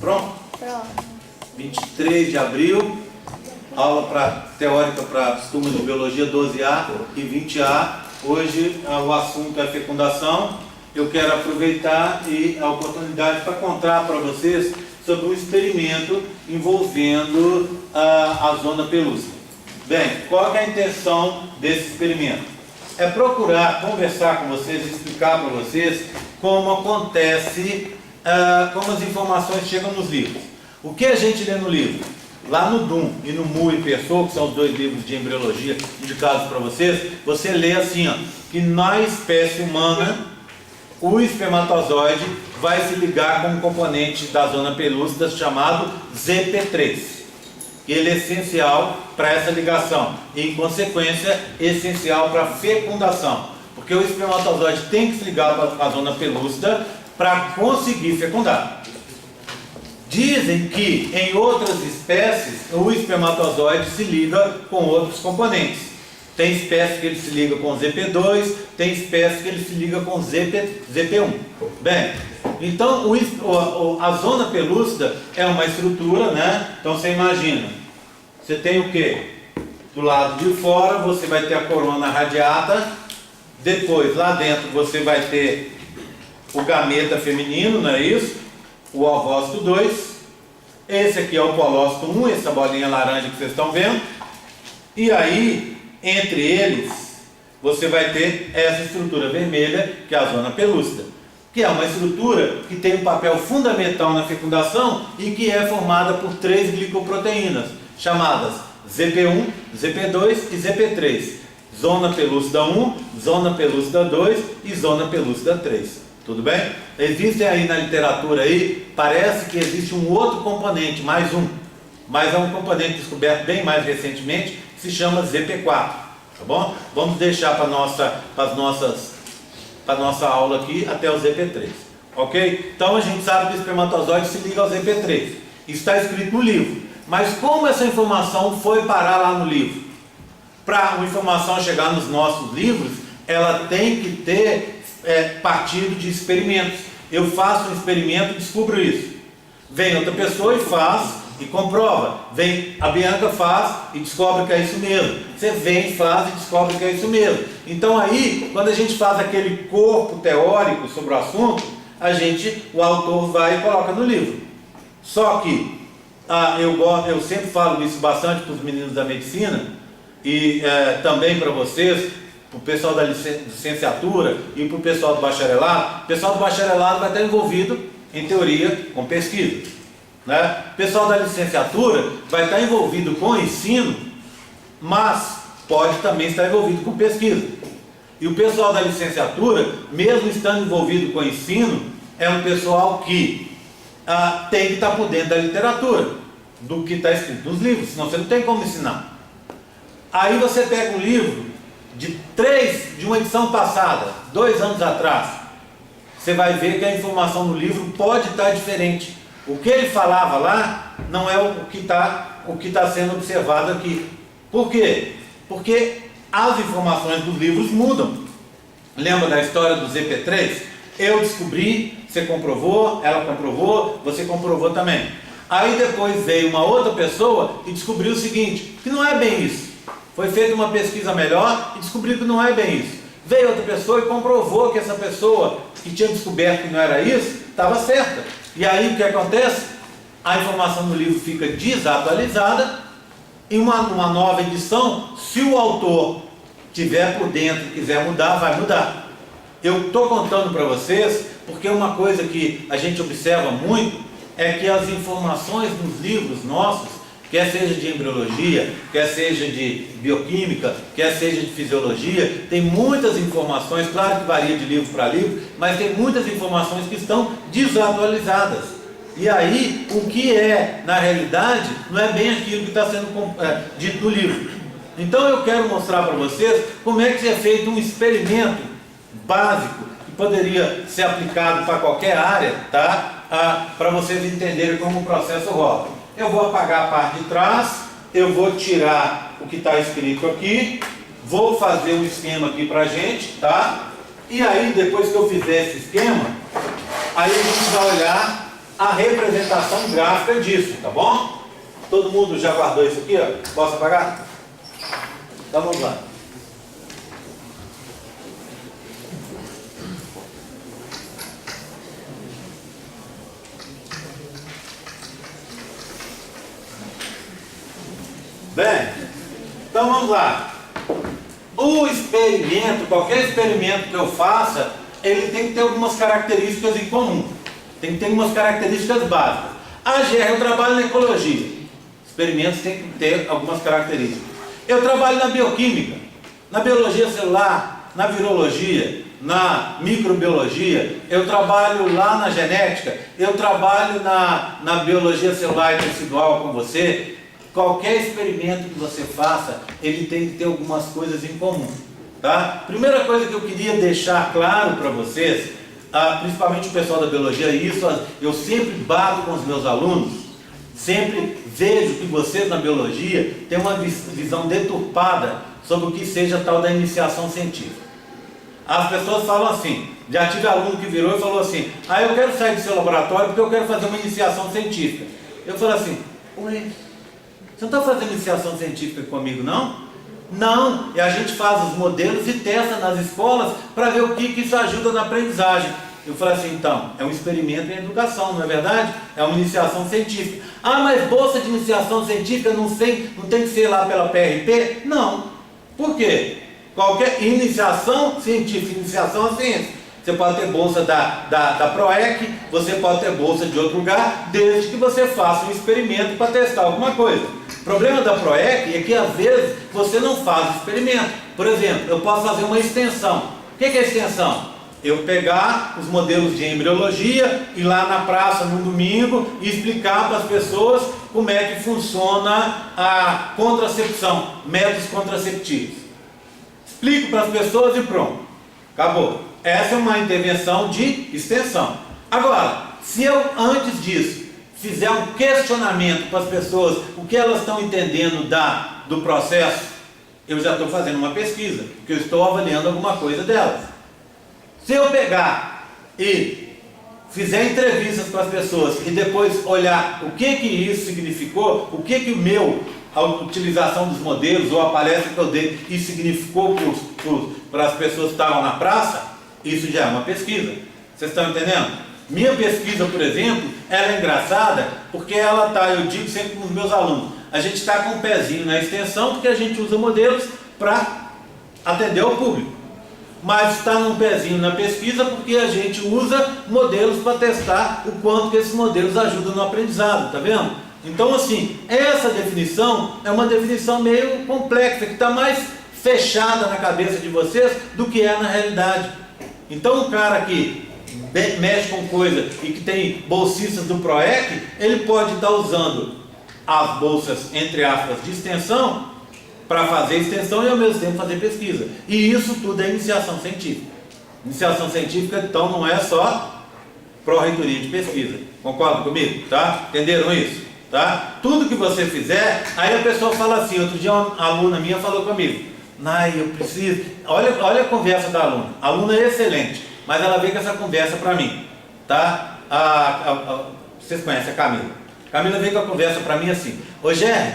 Pronto? Pronto. 23 de abril, aula teórica para as turmas de Biologia 12A e 20A. Hoje o assunto é fecundação. Eu quero aproveitar a oportunidade para contar para vocês sobre um experimento envolvendo a zona pelúcida. Bem, qual é a intenção desse experimento? É procurar conversar com vocês, explicar para vocês como acontece, como as informações chegam nos livros. O que a gente lê no livro? Lá no DUM e no MU e Pessoa, que são os dois livros de embriologia indicados para vocês, você lê assim, ó, que na espécie humana o espermatozoide vai se ligar com um componente da zona pelúcida chamado ZP3. Ele é essencial para essa ligação e, em consequência, essencial para a fecundação, porque o espermatozoide tem que se ligar com a zona pelúcida para conseguir fecundar. Dizem que em outras espécies o espermatozoide se liga com outros componentes. Tem espécie que ele se liga com ZP2, tem espécie que ele se liga com ZP1. Bem, então a zona pelúcida é uma estrutura, né? Então você imagina, você tem o que? Do lado de fora você vai ter a corona radiata, depois lá dentro você vai ter o gameta feminino, não é isso? O ovócito 2, esse aqui é o polócito 1, essa bolinha laranja que vocês estão vendo, e aí, entre eles, você vai ter essa estrutura vermelha, que é a zona pelúcida, que é uma estrutura que tem um papel fundamental na fecundação e que é formada por 3 glicoproteínas, chamadas ZP1, ZP2 e ZP3. Zona pelúcida 1, zona pelúcida 2 e zona pelúcida 3. Tudo bem? Existem aí na literatura aí, parece que existe um outro componente, mais um, mas é um componente descoberto bem mais recentemente, que se chama ZP4, tá bom? Vamos deixar para nossa aula aqui até o ZP3, ok? Então a gente sabe que o espermatozoide se liga ao ZP3, isso está escrito no livro, mas como essa informação foi parar lá no livro? Para uma informação chegar nos nossos livros, ela tem que ter partido de experimentos. Eu faço um experimento e descubro isso. Vem outra pessoa e faz e comprova. Vem a Bianca, faz e descobre que é isso mesmo. Você vem, faz e descobre que é isso mesmo. Então aí, quando a gente faz aquele corpo teórico sobre o assunto, o autor vai e coloca no livro. Só que eu sempre falo isso bastante para os meninos da medicina e também para vocês, para o pessoal da licenciatura e para o pessoal do bacharelado. O pessoal do bacharelado vai estar envolvido, em teoria, com pesquisa, né? O pessoal da licenciatura vai estar envolvido com ensino, mas pode também estar envolvido com pesquisa. E o pessoal da licenciatura, mesmo estando envolvido com ensino, é um pessoal que tem que estar por dentro da literatura, do que está escrito nos livros, senão você não tem como ensinar. Aí você pega um livro de uma edição passada, 2 anos atrás, você vai ver que a informação no livro pode estar diferente. O que ele falava lá não é o que está sendo observado aqui. Por quê? Porque as informações dos livros mudam. Lembra da história do ZP3? Eu descobri, você comprovou, ela comprovou, você comprovou também. Aí depois veio uma outra pessoa e descobriu o seguinte, que não é bem isso. Foi feita uma pesquisa melhor e descobriu que não é bem isso. Veio outra pessoa e comprovou que essa pessoa que tinha descoberto que não era isso, estava certa. E aí o que acontece? A informação do livro fica desatualizada. Em uma nova edição, se o autor estiver por dentro e quiser mudar, vai mudar. Eu estou contando para vocês, porque uma coisa que a gente observa muito é que as informações dos livros nossos, quer seja de embriologia, quer seja de bioquímica, quer seja de fisiologia, tem muitas informações, claro que varia de livro para livro, mas tem muitas informações que estão desatualizadas. E aí, o que é, na realidade, não é bem aquilo que está sendo dito no livro. Então eu quero mostrar para vocês como é que é feito um experimento básico, que poderia ser aplicado para qualquer área, tá? Para vocês entenderem como o processo rola. Eu vou apagar a parte de trás, eu vou tirar o que está escrito aqui, vou fazer um esquema aqui para a gente, tá? E aí, depois que eu fizer esse esquema, aí a gente vai olhar a representação gráfica disso, tá bom? Todo mundo já guardou isso aqui, ó? Posso apagar? Então vamos lá. Bem, então vamos lá. O experimento, qualquer experimento que eu faça, ele tem que ter algumas características em comum. Tem que ter algumas características básicas. A GR, eu trabalho na ecologia. Experimentos têm que ter algumas características. Eu trabalho na bioquímica, na biologia celular, na virologia, na microbiologia. Eu trabalho lá na genética. Eu trabalho na biologia celular e tecidual com você. Qualquer experimento que você faça, ele tem que ter algumas coisas em comum, tá? Primeira coisa que eu queria deixar claro para vocês, principalmente o pessoal da biologia, isso eu sempre bato com os meus alunos, sempre vejo que vocês na biologia têm uma visão deturpada sobre o que seja tal da iniciação científica. As pessoas falam assim, já tive aluno que virou e falou assim, eu quero sair do seu laboratório porque eu quero fazer uma iniciação científica. Eu falo assim, ué, você não está fazendo iniciação científica comigo, não? Não, e a gente faz os modelos e testa nas escolas para ver o que isso ajuda na aprendizagem. Eu falei assim, então, é um experimento em educação, não é verdade? É uma iniciação científica. Mas bolsa de iniciação científica não tem que ser lá pela PRP? Não. Por quê? Qualquer iniciação científica, iniciação à ciência. Você pode ter bolsa da PROEC, você pode ter bolsa de outro lugar, desde que você faça um experimento para testar alguma coisa. O problema da PROEC é que às vezes você não faz o experimento. Por exemplo, eu posso fazer uma extensão. O que é extensão? Eu pegar os modelos de embriologia, ir lá na praça no domingo e explicar para as pessoas como é que funciona a contracepção, métodos contraceptivos. Explico para as pessoas e pronto. Acabou. Essa é uma intervenção de extensão. Agora, se eu antes disso fizer um questionamento para as pessoas, o que elas estão entendendo do processo, eu já estou fazendo uma pesquisa, porque eu estou avaliando alguma coisa delas. Se eu pegar e fizer entrevistas com as pessoas e depois olhar o que isso significou, o que a utilização dos modelos ou a palestra que eu dei e significou para as pessoas que estavam na praça, isso já é uma pesquisa. Vocês estão entendendo? Minha pesquisa, por exemplo, ela é engraçada porque eu digo sempre para os meus alunos, a gente está com um pezinho na extensão porque a gente usa modelos para atender ao público. Mas está num pezinho na pesquisa porque a gente usa modelos para testar o quanto que esses modelos ajudam no aprendizado, tá vendo? Então assim, essa definição é uma definição meio complexa, que está mais fechada na cabeça de vocês do que é na realidade. Então o cara que mexe com coisa e que tem bolsistas do PROEC, ele pode estar usando as bolsas, entre aspas, de extensão, para fazer extensão e ao mesmo tempo fazer pesquisa. E isso tudo é iniciação científica. Iniciação científica, então, não é só pró-reitoria de pesquisa. Concordam comigo? Tá? Entenderam isso? Tá? Tudo que você fizer, aí a pessoa fala assim, outro dia uma aluna minha falou comigo, eu preciso... Olha a conversa da aluna. A aluna é excelente, mas ela veio com essa conversa para mim. Tá? Vocês conhecem a Camila. Camila veio com a conversa para mim assim, Géry,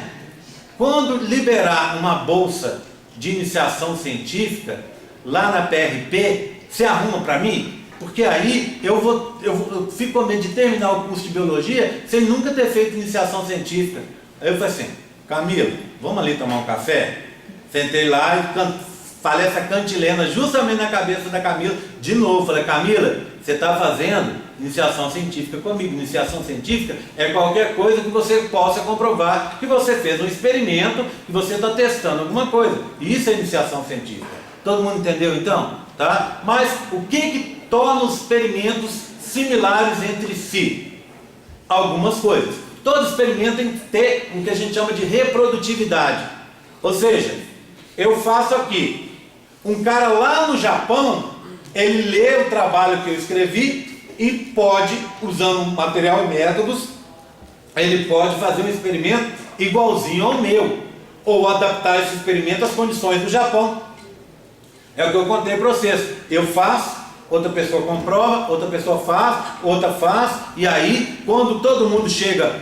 quando liberar uma bolsa de iniciação científica lá na PRP, você arruma para mim? Porque aí eu fico com medo de terminar o curso de biologia sem nunca ter feito iniciação científica. Aí eu falei assim, Camila, vamos ali tomar um café? Sentei lá e falei essa cantilena justamente na cabeça da Camila. De novo, falei, Camila, você está fazendo iniciação científica comigo. Iniciação científica é qualquer coisa que você possa comprovar que você fez um experimento, que você está testando alguma coisa. Isso é iniciação científica. Todo mundo entendeu então? Tá? Mas o que torna os experimentos similares entre si? Algumas coisas. Todo experimento tem que ter o que a gente chama de reprodutividade. Ou seja, eu faço aqui, um cara lá no Japão, ele lê o trabalho que eu escrevi e pode, usando material e métodos, ele pode fazer um experimento igualzinho ao meu, ou adaptar esse experimento às condições do Japão. É o que eu contei para vocês. Eu faço, outra pessoa comprova, outra pessoa faz, outra faz, e aí, quando todo mundo chega,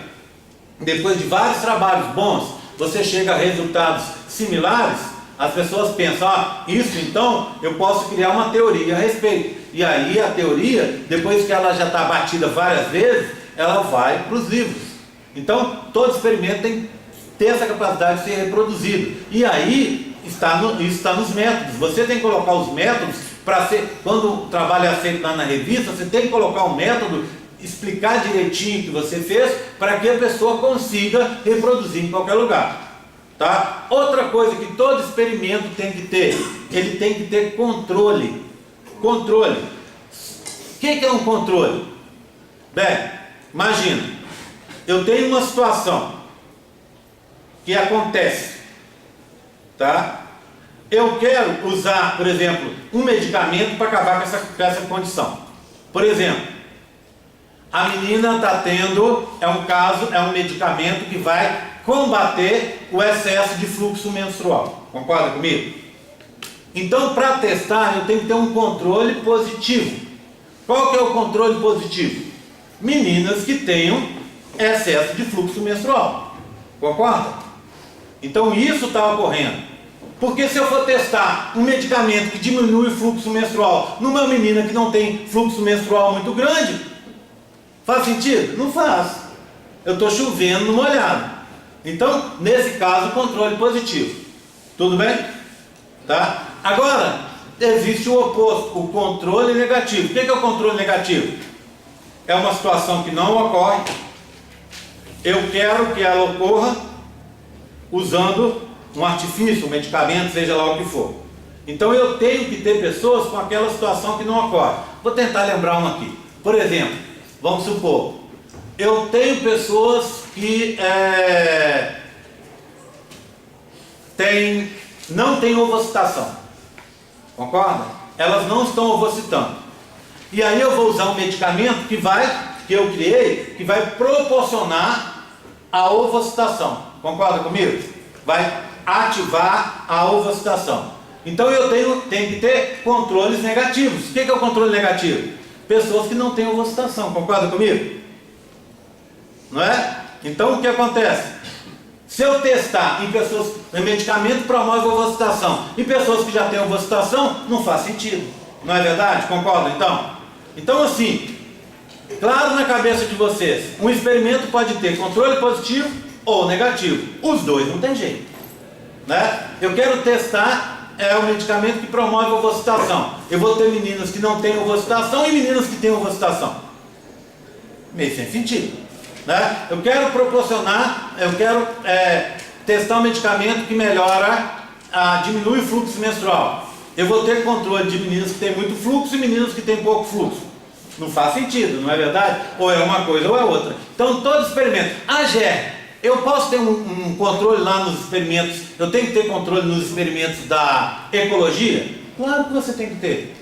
depois de vários trabalhos bons, você chega a resultados similares, as pessoas pensam, isso então eu posso criar uma teoria a respeito. E aí a teoria, depois que ela já está batida várias vezes, ela vai para os livros. Então, todo experimento tem que ter essa capacidade de ser reproduzido. E aí, isso está nos métodos. Você tem que colocar os métodos para ser, quando o trabalho é aceito lá na revista, você tem que colocar um método, explicar direitinho o que você fez, para que a pessoa consiga reproduzir em qualquer lugar. Tá? Outra coisa que todo experimento tem que ter, ele tem que ter controle. Controle. O que é um controle? Bem, imagina, eu tenho uma situação que acontece, tá? Eu quero usar, por exemplo, um medicamento para acabar com essa condição. Por exemplo, a menina está tendo, é um medicamento que vai combater o excesso de fluxo menstrual. Concorda comigo? Então, para testar, eu tenho que ter um controle positivo. Qual que é o controle positivo? Meninas que tenham excesso de fluxo menstrual. Concorda? Então, isso está ocorrendo. Porque se eu for testar um medicamento que diminui o fluxo menstrual numa menina que não tem fluxo menstrual muito grande, faz sentido? Não faz. Eu estou chovendo no molhado. Então, nesse caso, controle positivo. Tudo bem? Tá? Agora, existe o oposto, o controle negativo. O que é o controle negativo? É uma situação que não ocorre. Eu quero que ela ocorra usando um artifício, um medicamento, seja lá o que for. Então, eu tenho que ter pessoas com aquela situação que não ocorre. Vou tentar lembrar uma aqui. Por exemplo, vamos supor, eu tenho pessoas que não têm ovocitação. Concorda? Elas não estão ovocitando. E aí eu vou usar um medicamento que eu criei, que vai proporcionar a ovocitação. Concorda comigo? Vai ativar a ovocitação. Então eu tenho que ter controles negativos. O que é o controle negativo? Pessoas que não têm ovocitação. Concorda comigo? Não é? Então o que acontece? Se eu testar em pessoas, em medicamento promove ovocitação, e pessoas que já têm ovocitação, não faz sentido. Não é verdade? Concordam então? Então assim, claro na cabeça de vocês, um experimento pode ter controle positivo ou negativo. Os dois não tem jeito. Né? Eu quero testar um medicamento que promove ovocitação. Eu vou ter meninas que não têm ovocitação e meninas que têm ovocitação. Meio sem sentido. Né? Eu quero testar um medicamento que diminui o fluxo menstrual. Eu vou ter controle de meninas que têm muito fluxo e meninas que têm pouco fluxo. Não faz sentido, não é verdade? Ou é uma coisa ou é outra. Então todo experimento. Eu posso ter um controle lá nos experimentos, eu tenho que ter controle nos experimentos da ecologia? Claro que você tem que ter.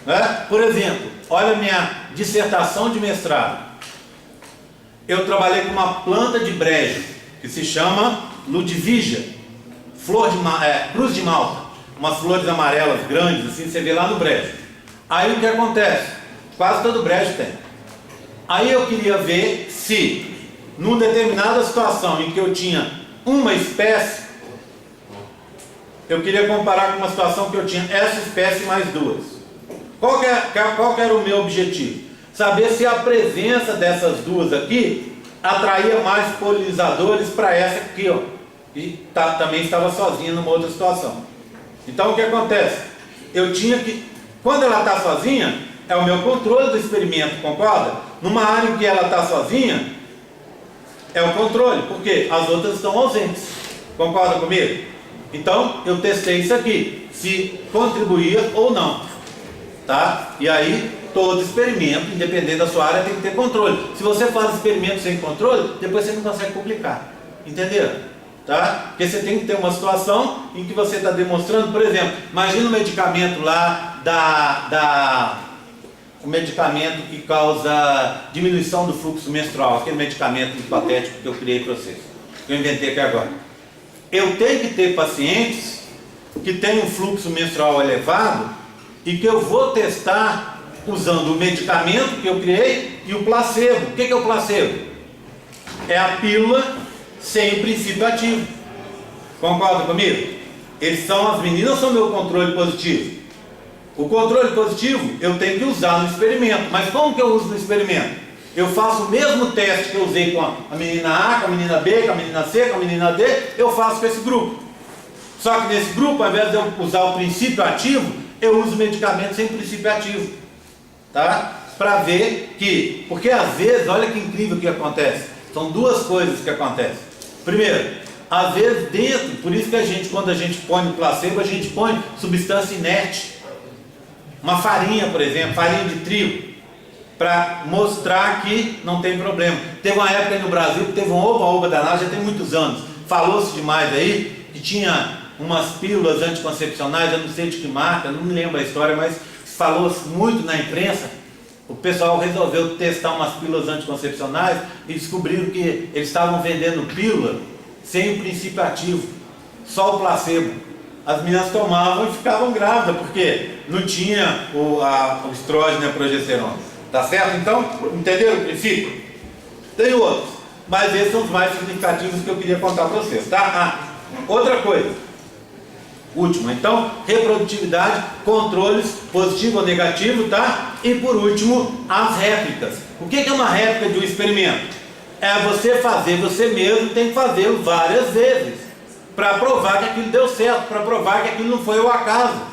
Né? Por exemplo, olha a minha dissertação de mestrado. Eu trabalhei com uma planta de brejo, que se chama Ludwigia, cruz de Malta. Umas flores amarelas grandes, assim, você vê lá no brejo. Aí o que acontece? Quase todo brejo tem. Aí eu queria ver se, numa determinada situação em que eu tinha uma espécie, eu queria comparar com uma situação que eu tinha essa espécie mais duas. Qual que era o meu objetivo? Saber se a presença dessas duas aqui atraía mais polinizadores para essa aqui, ó, que também estava sozinha numa outra situação. Então o que acontece? Eu tinha que, quando ela está sozinha, é o meu controle do experimento, concorda? Numa área em que ela está sozinha, é o controle, porque as outras estão ausentes. Concorda comigo? Então eu testei isso aqui, se contribuía ou não. Tá? E aí, todo experimento, independente da sua área, tem que ter controle. Se você faz experimento sem controle, depois você não consegue publicar. Entenderam? Tá? Porque você tem que ter uma situação em que você está demonstrando, por exemplo, imagina um medicamento lá um medicamento que causa diminuição do fluxo menstrual, aquele medicamento hipotético que eu criei para vocês, que eu inventei aqui agora. Eu tenho que ter pacientes que têm um fluxo menstrual elevado e que eu vou testar usando o medicamento que eu criei e o placebo. O que é o placebo? É a pílula sem princípio ativo. Concorda comigo? As meninas são meu controle positivo. O controle positivo eu tenho que usar no experimento. Mas como que eu uso no experimento? Eu faço o mesmo teste que eu usei com a menina A, com a menina B, com a menina C, com a menina D, eu faço com esse grupo. Só que nesse grupo, ao invés de eu usar o princípio ativo, eu uso medicamento sem princípio ativo. Tá? Para ver que, porque às vezes, olha que incrível o que acontece. São duas coisas que acontecem. Primeiro, às vezes dentro, por isso que quando a gente põe no placebo, a gente põe substância inerte. Uma farinha, por exemplo, farinha de trigo, para mostrar que não tem problema. Teve uma época aí no Brasil que teve um oba-oba danado, já tem muitos anos. Falou-se demais aí, que tinha umas pílulas anticoncepcionais, eu não sei de que marca, não me lembro a história, mas falou-se muito na imprensa. O pessoal resolveu testar umas pílulas anticoncepcionais e descobriram que eles estavam vendendo pílula sem o princípio ativo, só o placebo. As meninas tomavam e ficavam grávidas, porque não tinha o estrógeno e a progesterona. Tá certo? Então, entenderam o princípio? Tem outros, mas esses são os mais significativos que eu queria contar para vocês, tá? Outra coisa, última, então, reprodutividade, controles, positivo ou negativo, tá? E por último, as réplicas. O que é uma réplica de um experimento? É você fazer, você mesmo tem que fazer várias vezes, para provar que aquilo deu certo, para provar que aquilo não foi o acaso.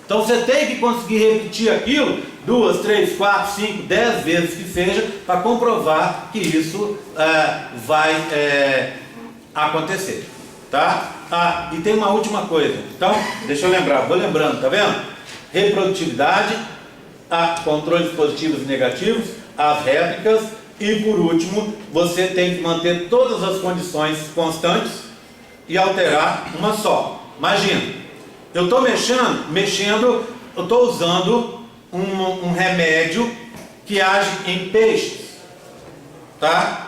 Então você tem que conseguir repetir aquilo 2, 3, 4, 5, 10 vezes que seja, para comprovar que isso vai acontecer, tá? E tem uma última coisa, então, deixa eu lembrar, vou lembrando, tá vendo? Reprodutividade, controles positivos e negativos, as réplicas, e por último, você tem que manter todas as condições constantes e alterar uma só. Imagina, eu estou mexendo, eu estou usando um remédio que age em peixes, tá?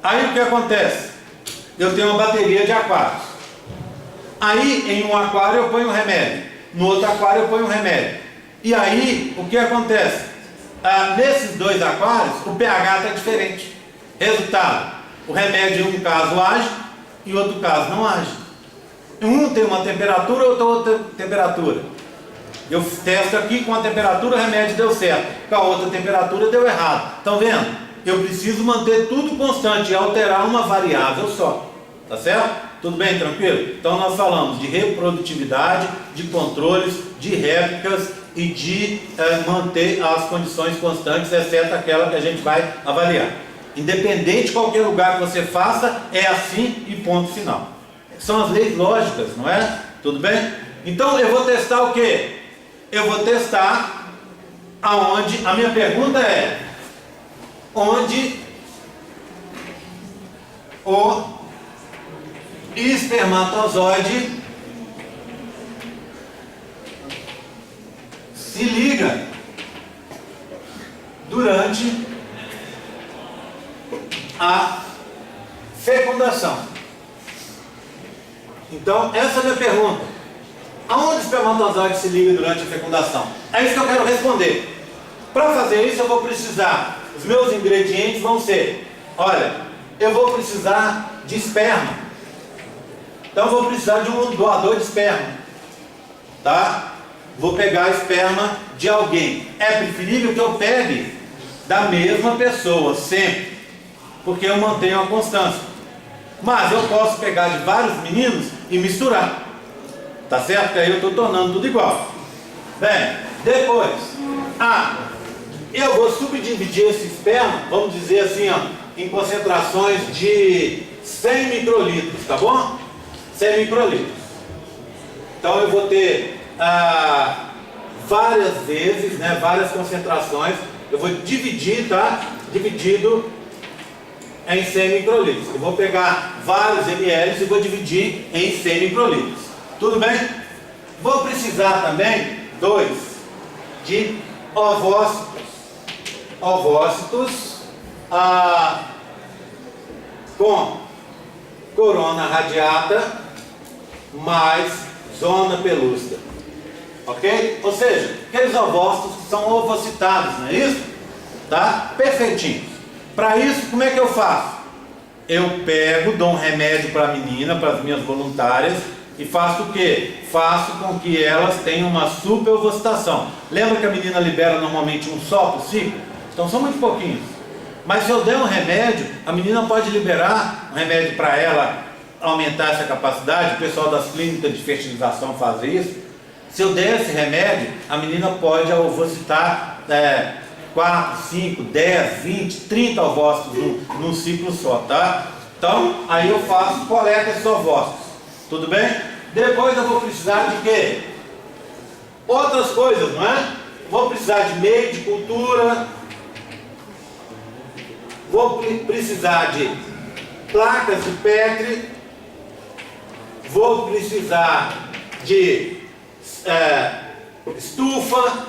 Aí o que acontece? Eu tenho uma bateria de aquários. Aí em um aquário eu ponho um remédio, no outro aquário eu ponho um remédio. E aí o que acontece? Nesses dois aquários o pH está diferente. Resultado, o remédio em um caso age e em outro caso não age. Um tem uma temperatura, outro outra temperatura. Eu testo aqui com a temperatura, o remédio deu certo. Com a outra temperatura deu errado. Estão vendo? Eu preciso manter tudo constante e alterar uma variável só. Tá certo? Tudo bem, tranquilo? Então nós falamos de reprodutividade, de controles, de réplicas e de manter as condições constantes, exceto aquela que a gente vai avaliar. Independente de qualquer lugar que você faça, é assim e ponto final. São as leis lógicas, não é? Tudo bem? Então eu vou testar o quê? Eu vou testar aonde, a minha pergunta é, onde o espermatozoide se liga durante a fecundação. Então, essa é a minha pergunta. Aonde o espermatozoide se liga durante a fecundação? É isso que eu quero responder. Para fazer isso, eu vou precisar, os meus ingredientes vão ser, olha, eu vou precisar de esperma. Então, eu vou precisar de um doador de esperma. Tá? Vou pegar esperma de alguém. É preferível que eu pegue da mesma pessoa, sempre, porque eu mantenho a constância. Mas eu posso pegar de vários meninos e misturar. Tá certo? Porque aí eu estou tornando tudo igual. Bem, depois, eu vou subdividir esse esperma, vamos dizer assim, ó, em concentrações de 100 microlitros, tá bom? 100 microlitros. Então eu vou ter várias vezes, né, várias concentrações. Eu vou dividir, tá? Dividido em 100 microlitros. Eu vou pegar vários ml e vou dividir em 100 microlitros. Tudo bem? Vou precisar também, 2, de ovócitos. Ovócitos com corona radiata mais zona pelúcida. ok? Ou seja, aqueles ovócitos que são ovocitados, não é isso? Tá? Perfeitinho. Para isso, como é que eu faço? Eu pego, dou um remédio para a menina, para as minhas voluntárias, e faço o quê? Faço com que elas tenham uma superovocitação. Lembra que a menina libera normalmente um só por ciclo? Então são muito pouquinhos. Mas se eu der um remédio, a menina pode liberar um remédio para ela aumentar essa capacidade. O pessoal das clínicas de fertilização faz isso. Se eu der esse remédio, a menina pode ovocitar 4, 5, 10, 20, 30 ovócitos num ciclo só, tá? Então, aí eu faço, coleta esses ovócitos. Tudo bem? Depois eu vou precisar de quê? Outras coisas, não é? Vou precisar de meio de cultura. Vou precisar de placas de Petri. Vou precisar de estufa.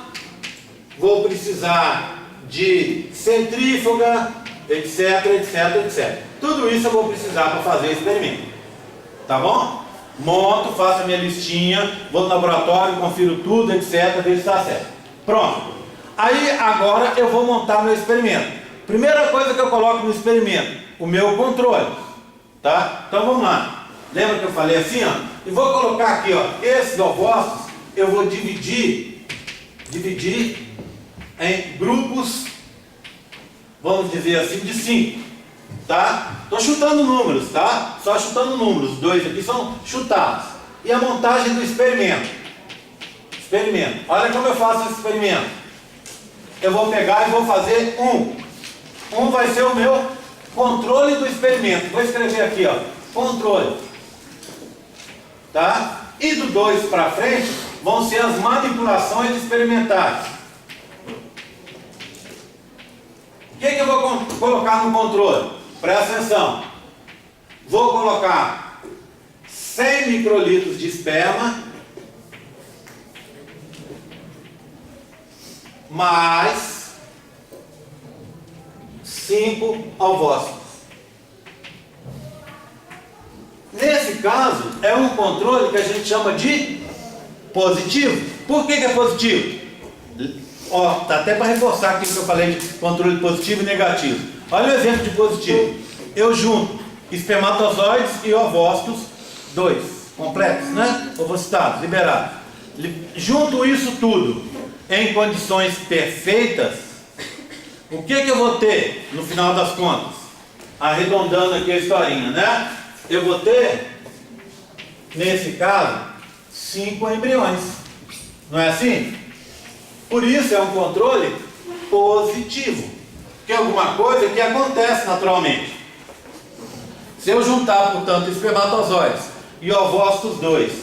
Vou precisar de centrífuga, etc, etc, etc. Tudo isso eu vou precisar para fazer o experimento. Tá bom? Monto, faço a minha listinha, vou no laboratório, confiro tudo, etc, vejo se está certo. Pronto. Aí agora eu vou montar meu experimento. Primeira coisa que eu coloco no experimento, o meu controle. Tá? Então vamos lá. Lembra que eu falei assim, ó? E vou colocar aqui, ó, esses ovócitos eu vou dividir em grupos, vamos dizer assim, de 5. Tá? Estou chutando números, tá? Só chutando números. Os dois aqui são chutados. E a montagem do experimento. Experimento. Olha como eu faço esse experimento. Eu vou pegar e vou fazer um vai ser o meu controle do experimento. Vou escrever aqui, ó, controle. Tá? E do 2 para frente vão ser as manipulações experimentais. O que eu vou colocar no controle? Presta atenção. Vou colocar 100 microlitros de esperma mais 5 ovócitos. Nesse caso, é um controle que a gente chama de positivo. Por que é positivo? Ó, tá até para reforçar aqui que eu falei de controle positivo e negativo. Olha o exemplo de positivo. Eu junto espermatozoides e ovócitos, 2 completos, né? Ovocitados, liberados. Junto isso tudo em condições perfeitas. O que eu vou ter no final das contas? Arredondando aqui a historinha, né? Eu vou ter, nesse caso, 5 embriões. Não é assim? Por isso é um controle positivo. Que é alguma coisa que acontece naturalmente. Se eu juntar, portanto, espermatozoides e ovócitos 2,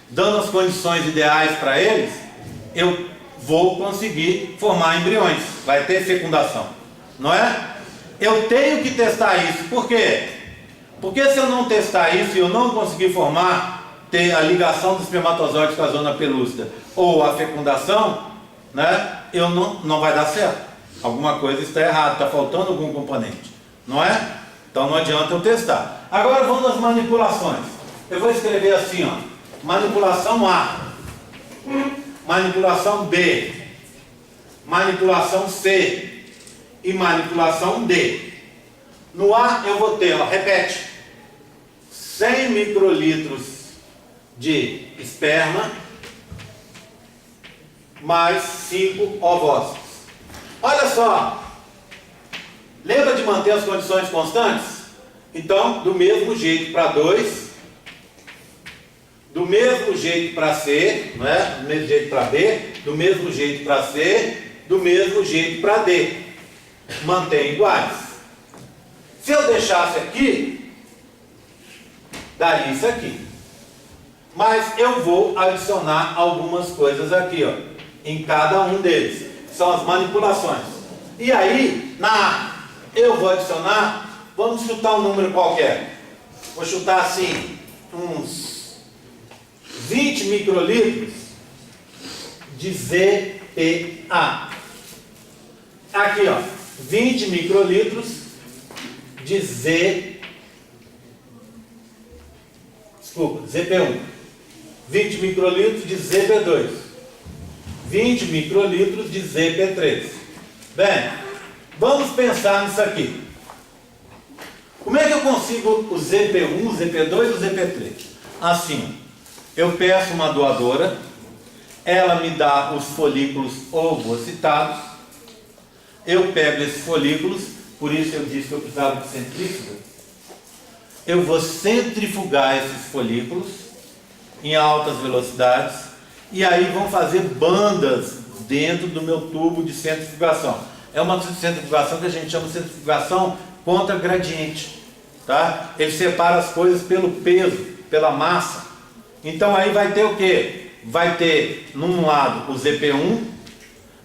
dando as condições ideais para eles, eu vou conseguir formar embriões. Vai ter fecundação. Não é? Eu tenho que testar isso. Por quê? Porque se eu não testar isso e eu não conseguir formar, ter a ligação dos espermatozoides com a zona pelúcida ou a fecundação, né, eu não vai dar certo. Alguma coisa está errada, está faltando algum componente, não é? Então não adianta eu testar. Agora vamos nas manipulações. Eu vou escrever assim, ó, manipulação A, manipulação B, manipulação C e manipulação D. No A eu vou ter, ó, repete, 100 microlitros de esperma mais 5 ovócitos. Olha só, lembra de manter as condições constantes? Então, do mesmo jeito para 2, do mesmo jeito para C, não é? Do mesmo jeito para B, do mesmo jeito para C, do mesmo jeito para D. Mantém iguais. Se eu deixasse aqui, daria isso aqui. Mas eu vou adicionar algumas coisas aqui, ó, em cada um deles. São as manipulações. E aí, na A, eu vou adicionar, vamos chutar um número qualquer. Vou chutar assim, uns 20 microlitros de ZPA. Aqui, ó, 20 microlitros de ZP1. 20 microlitros de ZB2. 20 microlitros de ZP3. Bem, vamos pensar nisso aqui. Como é que eu consigo o ZP1, o ZP2 e o ZP3? Assim, eu peço uma doadora, ela me dá os folículos ovocitados, eu pego esses folículos, por isso eu disse que eu precisava de centrífuga, eu vou centrifugar esses folículos em altas velocidades, e aí vão fazer bandas dentro do meu tubo de centrifugação. É uma centrifugação que a gente chama de centrifugação contra gradiente, tá? Ele separa as coisas pelo peso, pela massa. Então aí vai ter o que? Vai ter num lado o ZP1,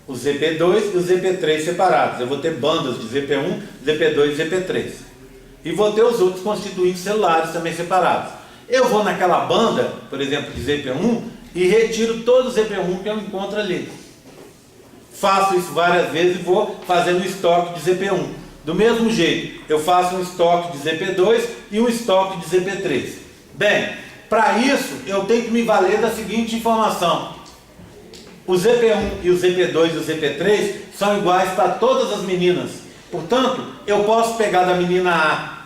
o ZP2 e o ZP3 separados. Eu vou ter bandas de ZP1, ZP2 e ZP3. E vou ter os outros constituintes celulares também separados. Eu vou naquela banda, por exemplo, de ZP1 e retiro todo o ZP1 que eu encontro ali. Faço isso várias vezes e vou fazendo um estoque de ZP1. Do mesmo jeito, eu faço um estoque de ZP2 e um estoque de ZP3. Bem, para isso eu tenho que me valer da seguinte informação. O ZP1 e o ZP2 e o ZP3 são iguais para todas as meninas. Portanto, eu posso pegar da menina A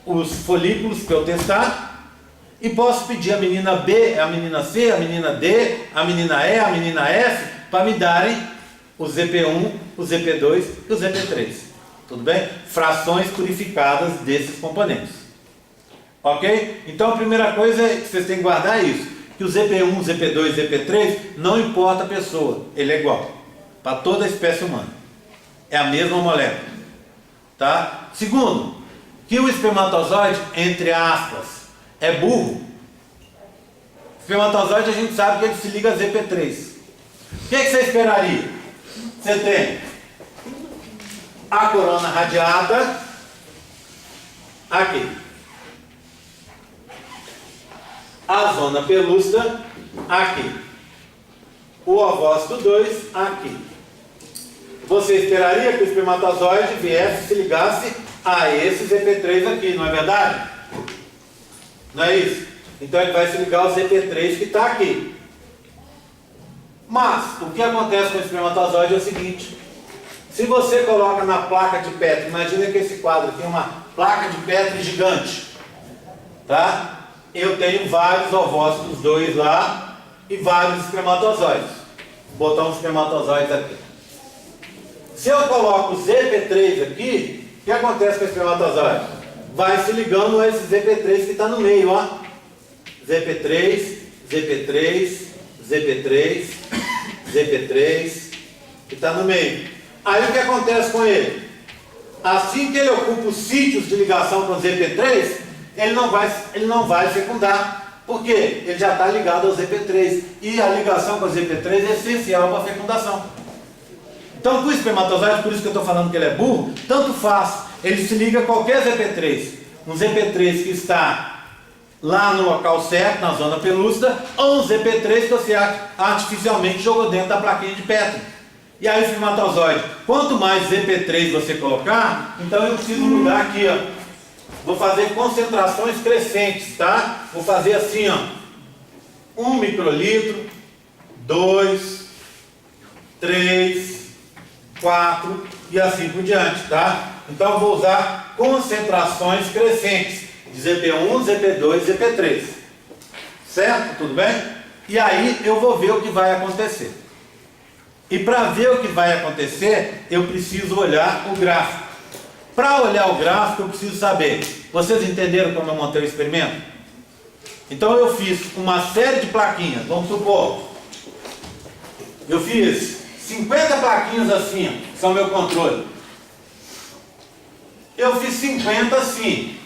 os folículos para eu testar e posso pedir a menina B, a menina C, a menina D, a menina E, a menina F para me darem o ZP1, o ZP2 e o ZP3. Tudo bem? Frações purificadas desses componentes. Ok? Então a primeira coisa que vocês têm que guardar é isso. Que o ZP1, ZP2 e ZP3 não importa a pessoa. Ele é igual. Para toda a espécie humana. É a mesma molécula. Tá? Segundo, que o espermatozoide, entre aspas, é burro. O espermatozoide a gente sabe que ele se liga a ZP3. O que você esperaria? Você tem a corona radiada aqui, a zona pelúcida aqui, o ovócito 2 aqui. Você esperaria que o espermatozoide viesse e se ligasse a esse ZP3 aqui, não é verdade? Não é isso? Então ele vai se ligar ao ZP3 que está aqui. Mas, o que acontece com o espermatozoide é o seguinte. Se você coloca na placa de Petri, imagina que esse quadro aqui é uma placa de Petri gigante. Tá? Eu tenho vários ovócitos 2 lá e vários espermatozoides. Vou botar uns espermatozoides aqui. Se eu coloco o ZP3 aqui, o que acontece com o espermatozoide? Vai se ligando a esse ZP3 que está no meio, ó. ZP3, ZP3, ZP3, ZP3, que está no meio. Aí o que acontece com ele? Assim que ele ocupa os sítios de ligação com o ZP3, ele não vai fecundar. Por quê? Ele já está ligado ao ZP3. E a ligação com o ZP3 é essencial para a fecundação. Então, com o espermatozoide, por isso que eu estou falando que ele é burro, tanto faz. Ele se liga a qualquer ZP3. Um ZP3 que está lá no local certo, na zona pelúcida, ou um ZP3 que você artificialmente jogou dentro da plaquinha de Petri. E aí o espermatozoide, quanto mais ZP3 você colocar, então eu preciso mudar aqui, ó. Vou fazer concentrações crescentes, tá? Vou fazer assim, ó. 1 microlitro, 2, 3, 4 e assim por diante, tá? Então eu vou usar concentrações crescentes de ZP1, ZP2 e ZP3. Certo? Tudo bem? E aí eu vou ver o que vai acontecer. E para ver o que vai acontecer, eu preciso olhar o gráfico. Para olhar o gráfico, eu preciso saber. Vocês entenderam como eu montei o experimento? Então eu fiz uma série de plaquinhas. Vamos supor, eu fiz 50 plaquinhas assim, ó, são meu controle. Eu fiz 50 assim,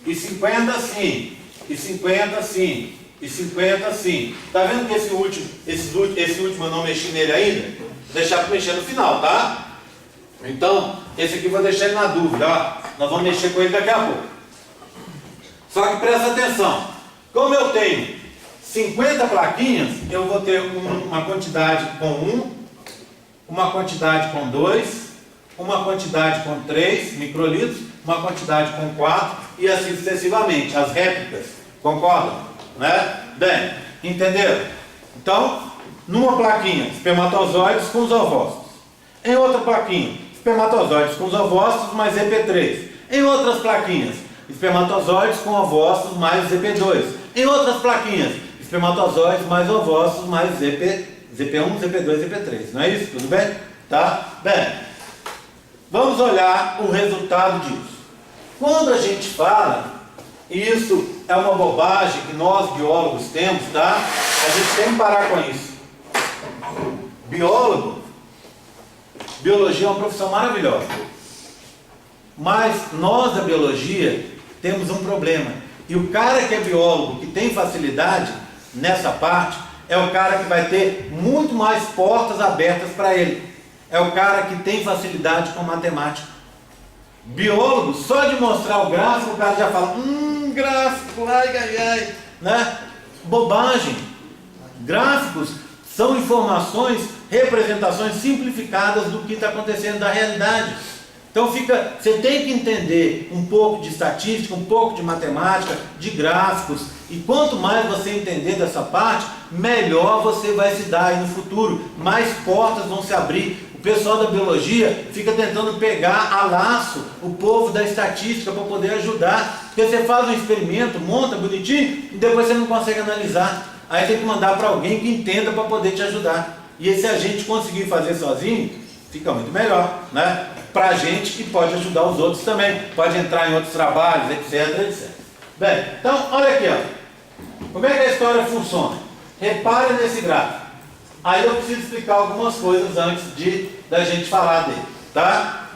e 50 assim, e 50 assim, e 50 assim. Tá vendo que esse último eu não mexi nele ainda? Vou deixar para mexer no final, tá? Então, esse aqui eu vou deixar ele na dúvida, ó. Nós vamos mexer com ele daqui a pouco. Só que presta atenção. Como eu tenho 50 plaquinhas, eu vou ter uma quantidade com 1, uma quantidade com 2, uma quantidade com 3 microlitros, uma quantidade com 4 e assim sucessivamente, as réplicas. Concordam? Né? Bem, entenderam? Então, Numa plaquinha, espermatozoides com os ovócitos. Em outra plaquinha, espermatozoides com os ovócitos mais EP3. Em outras plaquinhas, espermatozoides com ovócitos mais ZP2. Em outras plaquinhas, espermatozoides mais ovócitos mais ZP1, ZP2, ZP3. Não é isso? Tudo bem? Tá? Bem, vamos olhar o resultado disso. Quando a gente fala, e isso é uma bobagem que nós biólogos temos, tá? A gente tem que parar com isso. Biologia é uma profissão maravilhosa. Mas nós da biologia temos um problema. E o cara que é biólogo, que tem facilidade nessa parte, é o cara que vai ter muito mais portas abertas para ele. É o cara que tem facilidade com matemática. Biólogo, só de mostrar o gráfico, o cara já fala, gráfico, ai, ai, ai, né? Bobagem. Gráficos são informações, representações simplificadas do que está acontecendo da realidade. Então você tem que entender um pouco de estatística, um pouco de matemática, de gráficos, e quanto mais você entender dessa parte, melhor você vai se dar aí no futuro, mais portas vão se abrir. O pessoal da biologia fica tentando pegar a laço o povo da estatística para poder ajudar, porque você faz um experimento, monta bonitinho, e depois você não consegue analisar. Aí tem que mandar para alguém que entenda para poder te ajudar. E se a gente conseguir fazer sozinho, fica muito melhor, né? Para a gente, e pode ajudar os outros também. Pode entrar em outros trabalhos, etc, etc. Bem, então, olha aqui, ó. Como é que a história funciona? Repare nesse gráfico. Aí eu preciso explicar algumas coisas antes da gente falar dele, tá?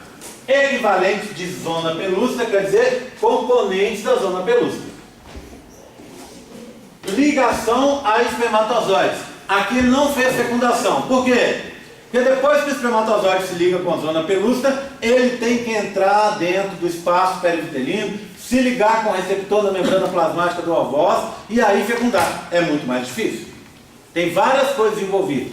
Equivalente de zona pelúcida quer dizer componentes da zona pelúcida. Ligação a espermatozoides. Aqui ele não fez fecundação. Por quê? Porque depois que o espermatozoide se liga com a zona pelúcida, ele tem que entrar dentro do espaço perivitelino, se ligar com o receptor da membrana plasmática do ovócito e aí fecundar. É muito mais difícil. Tem várias coisas envolvidas.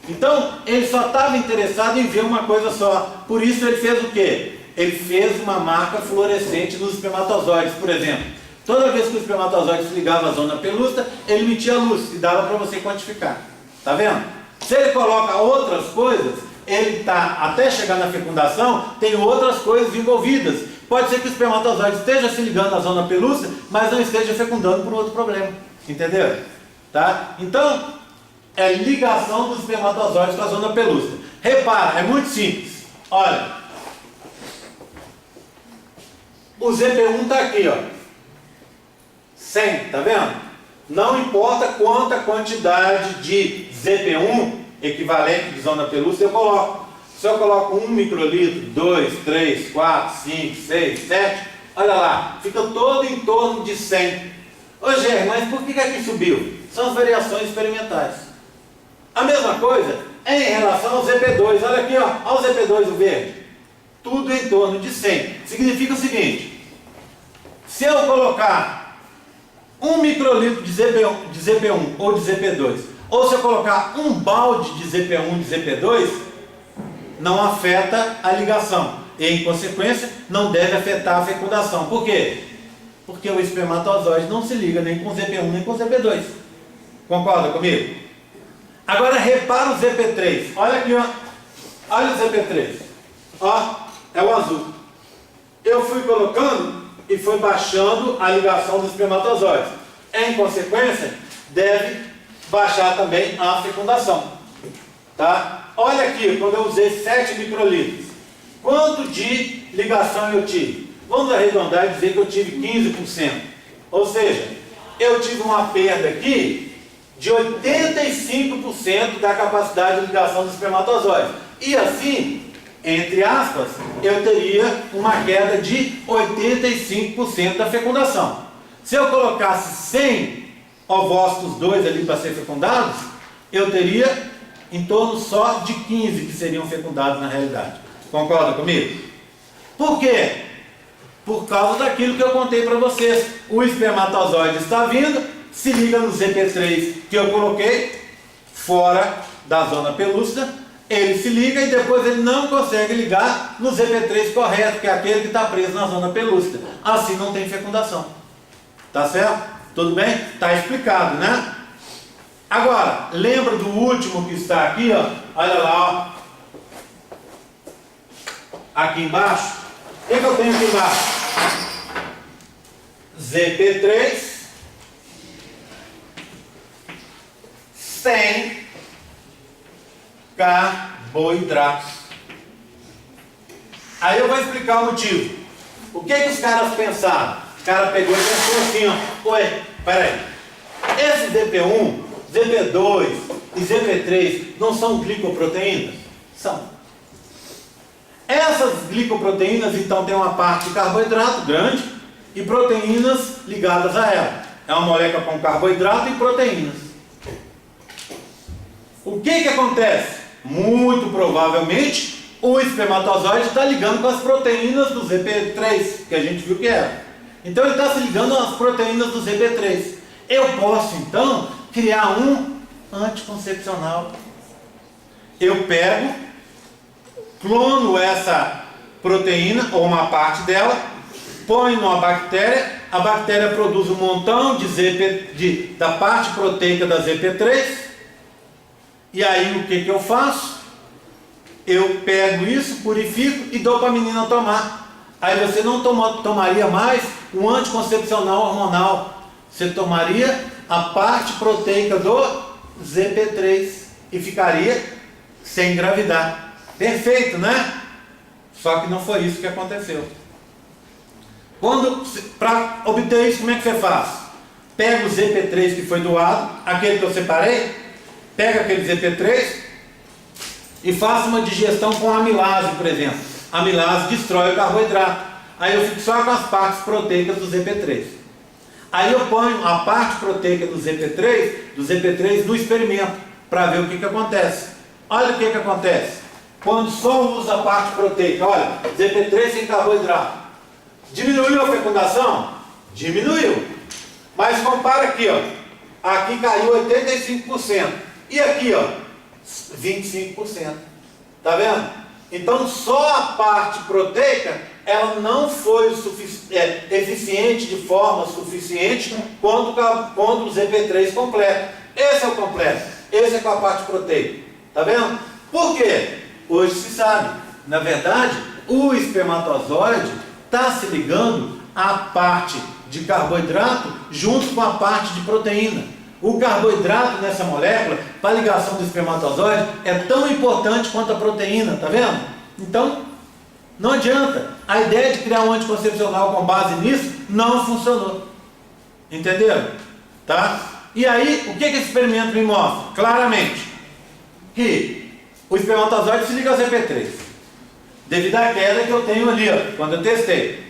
Então, ele só estava interessado em ver uma coisa só. Por isso ele fez o quê? Ele fez uma marca fluorescente nos espermatozoides, por exemplo. Toda vez que o espermatozoide se ligava à zona pelúcida, ele emitia luz e dava para você quantificar. Tá vendo? Se ele coloca outras coisas, ele está, até chegar na fecundação, tem outras coisas envolvidas. Pode ser que o espermatozoide esteja se ligando à zona pelúcida, mas não esteja fecundando por outro problema. Entenderam? Tá? Então, é ligação dos espermatozoides com a zona pelúcida. Repara, é muito simples. Olha, o ZP1 está aqui, ó. 100, tá vendo? Não importa quanta quantidade de ZP1, equivalente de zona pelúcida, eu coloco. Se eu coloco 1 microlitro, 2, 3, 4, 5, 6, 7, olha lá, fica todo em torno de 100. Ô Gê, mas por que aqui subiu? São as variações experimentais. A mesma coisa é em relação ao ZP2. Olha aqui, ó, olha o ZP2, o verde. Tudo em torno de 100. Significa o seguinte: se eu colocar 1 microlitro de ZP1 ou de ZP2, ou se eu colocar um balde de ZP1 e de ZP2, não afeta a ligação. E, em consequência, não deve afetar a fecundação. Por quê? Porque o espermatozoide não se liga nem com ZP1 nem com ZP2. Concorda comigo? Agora repara o ZP3. Olha aqui, ó. Olha o ZP3. Ó, é o azul. Eu fui colocando e foi baixando a ligação dos espermatozoides. Em consequência, deve baixar também a fecundação. Tá? Olha aqui, quando eu usei 7 microlitros. Quanto de ligação eu tive? Vamos arredondar e dizer que eu tive 15%. Ou seja, eu tive uma perda aqui de 85% da capacidade de ligação dos espermatozoides. E assim, entre aspas, eu teria uma queda de 85% da fecundação. Se eu colocasse 100 ovócitos 2 ali para ser fecundados, eu teria em torno só de 15 que seriam fecundados na realidade. Concorda comigo? Por quê? Por causa daquilo que eu contei para vocês. O espermatozoide está vindo, se liga no ZP3 que eu coloquei, fora da zona pelúcida, ele se liga e depois ele não consegue ligar no ZP3 correto, que é aquele que está preso na zona pelúcida. Assim não tem fecundação. Tá certo? Tudo bem? Está explicado, né? Agora, lembra do último que está aqui, ó? Olha lá, ó. Aqui embaixo. O que eu tenho aqui embaixo? ZP3 sem carboidratos. Aí eu vou explicar o motivo. O que os caras pensaram? O cara pegou e pensou assim, ó. Ué, peraí. Esse ZP1, ZP2 e ZP3 não são glicoproteínas? São. Essas glicoproteínas, então, tem uma parte de carboidrato grande e proteínas ligadas a ela. É uma molécula com carboidrato e proteínas. O que acontece? Muito provavelmente, o espermatozoide está ligando com as proteínas do ZP3, que a gente viu que era. Então, ele está se ligando às proteínas do ZP3. Eu posso, então, criar um anticoncepcional. Eu pego, clono essa proteína, ou uma parte dela, ponho numa bactéria, a bactéria produz um montão da parte proteica da ZP3, e aí o que eu faço? Eu pego isso, purifico e dou para a menina tomar. Aí você não tomaria mais um anticoncepcional hormonal, você tomaria a parte proteica do ZP3 e ficaria sem engravidar. Perfeito, né? Só que não foi isso que aconteceu. Para obter isso, como é que você faz? Pega o ZP3 que foi doado, aquele que eu separei, pega aquele ZP3 e faça uma digestão com amilase, por exemplo. A amilase destrói o carboidrato. Aí eu fico só com as partes proteicas do ZP3. Aí eu ponho a parte proteica do ZP3 no experimento, para ver o que acontece. Olha o que acontece. Quando só usa a parte proteica, olha, ZP3 sem carboidrato. Diminuiu a fecundação? Diminuiu. Mas compara aqui, ó. Aqui caiu 85%. E aqui, ó, 25%. Tá vendo? Então só a parte proteica, ela não foi eficiente de forma suficiente quando o ZP3 completo. Esse é o completo. Esse é com a parte proteica. Tá vendo? Por quê? Hoje se sabe. Na verdade, o espermatozoide está se ligando à parte de carboidrato junto com a parte de proteína. O carboidrato nessa molécula, para a ligação do espermatozoide, é tão importante quanto a proteína, tá vendo? Então, não adianta. A ideia de criar um anticoncepcional com base nisso não funcionou. Entenderam? Tá? E aí, o que esse experimento me mostra? Claramente, que o espermatozoide se liga ao ZP3, devido à queda que eu tenho ali, ó, quando eu testei.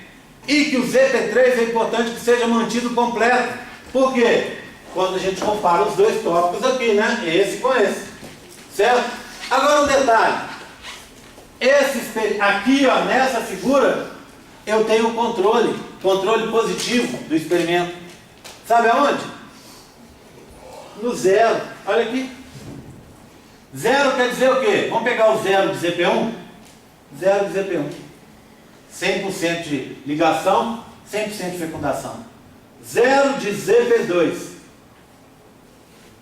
E que o ZP3 é importante que seja mantido completo. Por quê? Quando a gente compara os dois tópicos aqui, né? Esse com esse. Certo? Agora um detalhe. Aqui, ó, nessa figura, eu tenho controle positivo do experimento. Sabe aonde? No zero. Olha aqui. Zero quer dizer o quê? Vamos pegar o zero de ZP1? Zero de ZP1. 100% de ligação, 100% de fecundação. Zero de ZP2.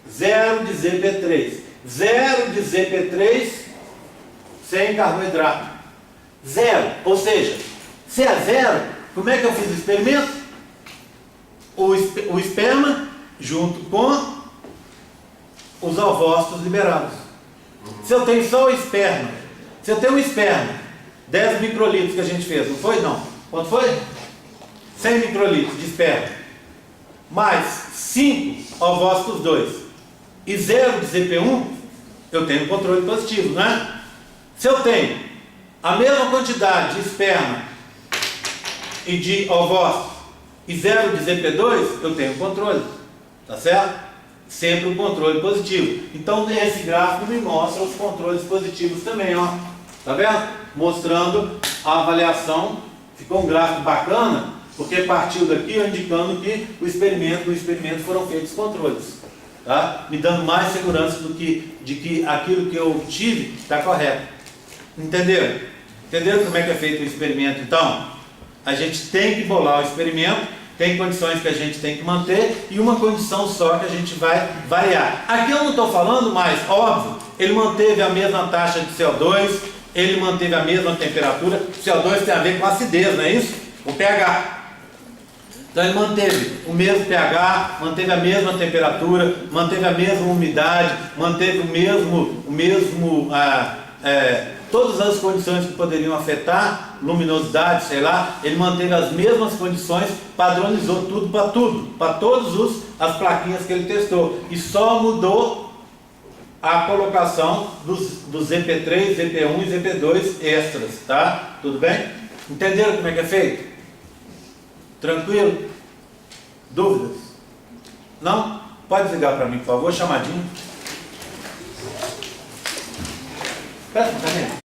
Zero de ZP3. Zero de ZP3 sem carboidrato. Zero. Ou seja, se é zero, como é que eu fiz o experimento? O esperma junto com os ovócitos liberados. Se eu tenho só o esperma, se eu tenho um esperma, 10 microlitros que a gente fez, não foi? Não. Quanto foi? 100 microlitros de esperma. Mais 5 ovócitos 2 e 0 de ZP1, eu tenho controle positivo, né? Se eu tenho a mesma quantidade de esperma e de ovócitos e 0 de ZP2, eu tenho controle. Tá certo? Sempre um controle positivo. Então esse gráfico me mostra os controles positivos também, ó. Tá vendo? Mostrando a avaliação. Ficou um gráfico bacana, porque partiu daqui indicando que no experimento foram feitos controles. Tá? Me dando mais segurança de que aquilo que eu obtive está correto. Entenderam? Entenderam como é que é feito o experimento? Então, a gente tem que bolar o experimento Tem condições que a gente tem que manter e uma condição só que a gente vai variar. Aqui eu não estou falando mais, óbvio, ele manteve a mesma taxa de CO2, ele manteve a mesma temperatura. CO2 tem a ver com acidez, não é isso? O pH. Então ele manteve o mesmo pH, manteve a mesma temperatura, manteve a mesma umidade, manteve todas as condições que poderiam afetar, luminosidade, sei lá, ele manteve as mesmas condições, padronizou tudo, para todas as plaquinhas que ele testou, e só mudou a colocação dos EP3, EP1 e EP2 extras, tá? Tudo bem? Entenderam como é que é feito? Tranquilo? Dúvidas? Não? Pode ligar para mim, por favor, chamadinho. Peça, tá vendo?